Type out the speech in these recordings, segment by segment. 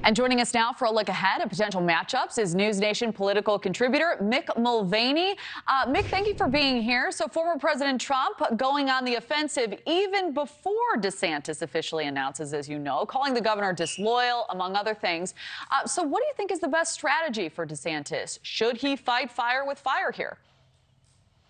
And joining us now for a look ahead at potential matchups is NewsNation political contributor Mick Mulvaney. Mick, thank you for being here. So former President Trump going on the offensive even before DeSantis officially announces, as you know, calling the governor disloyal, among other things. So what do you think is the best strategy for DeSantis? Should he fight fire with fire here?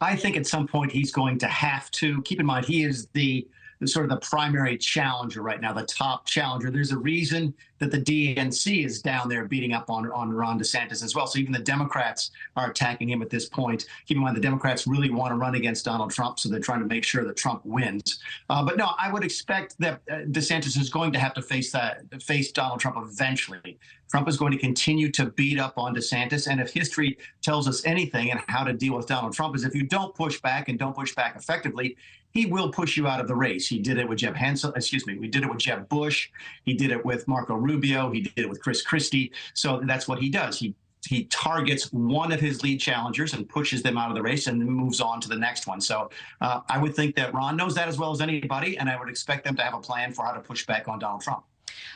I think at some point he's going to have to. Keep in mind, he is the sort of the primary challenger right now, the top challenger. There's a reason that the DNC is down there beating up on Ron DeSantis as well. So even the Democrats are attacking him at this point. Keep in mind, the Democrats really want to run against Donald Trump, so they're trying to make sure that Trump wins. But no, I would expect that DeSantis is going to have to face Donald Trump eventually. Trump is going to continue to beat up on DeSantis. And if history tells us anything and how to deal with Donald Trump is if you don't push back and don't push back effectively, he will push you out of the race. He did it with we did it with Jeb Bush. He did it with Marco Rubio. He did it with Chris Christie. So that's what he does. He targets one of his lead challengers and pushes them out of the race and then moves on to the next one. So I would think that Ron knows that as well as anybody, and I would expect them to have a plan for how to push back on Donald Trump.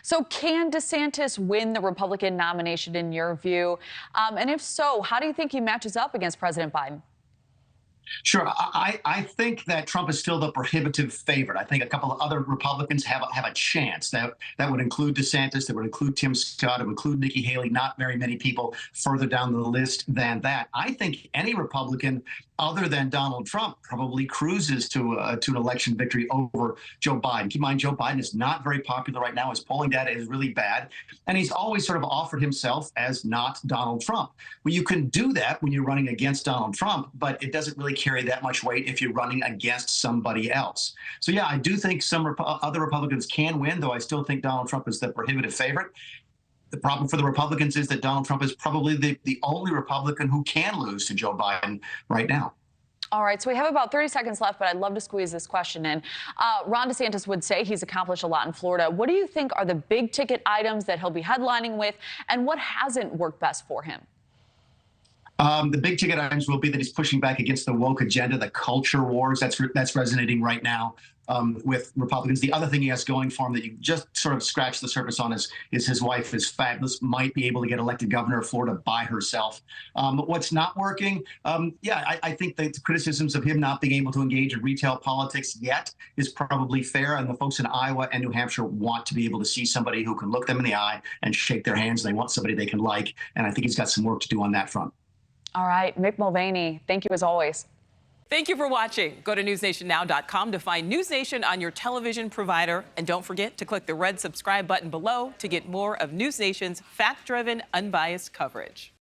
So can DeSantis win the Republican nomination in your view? And if so, how do you think he matches up against President Biden? Sure. I think that Trump is still the prohibitive favorite. I think a couple of other Republicans have a chance. That would include DeSantis. That would include Tim Scott. It would include Nikki Haley. Not very many people further down the list than that. I think any Republican other than Donald Trump probably cruises to an election victory over Joe Biden. Keep in mind, Joe Biden is not very popular right now. His polling data is really bad. And he's always sort of offered himself as not Donald Trump. Well, you can do that when you're running against Donald Trump, but it doesn't really carry that much weight if you're running against somebody else. So, yeah, I do think some other Republicans can win, though I still think Donald Trump is the prohibitive favorite. The problem for the Republicans is that Donald Trump is probably the only Republican who can lose to Joe Biden right now. All right, so we have about 30 seconds left, but I'd love to squeeze this question in. Ron DeSantis would say he's accomplished a lot in Florida. What do you think are the big ticket items that he'll be headlining with, and what hasn't worked best for him? The big ticket items will be that he's pushing back against the woke agenda, the culture wars. That's resonating right now with Republicans. The other thing he has going for him that you just sort of scratch the surface on is his wife is fabulous, might be able to get elected governor of Florida by herself. But what's not working? I think that the criticisms of him not being able to engage in retail politics yet is probably fair. And the folks in Iowa and New Hampshire want to be able to see somebody who can look them in the eye and shake their hands. They want somebody they can like. And I think he's got some work to do on that front. All right, Mick Mulvaney, thank you as always. Thank you for watching. Go to newsnationnow.com to find NewsNation on your television provider. And don't forget to click the red subscribe button below to get more of NewsNation's fact-driven, unbiased coverage.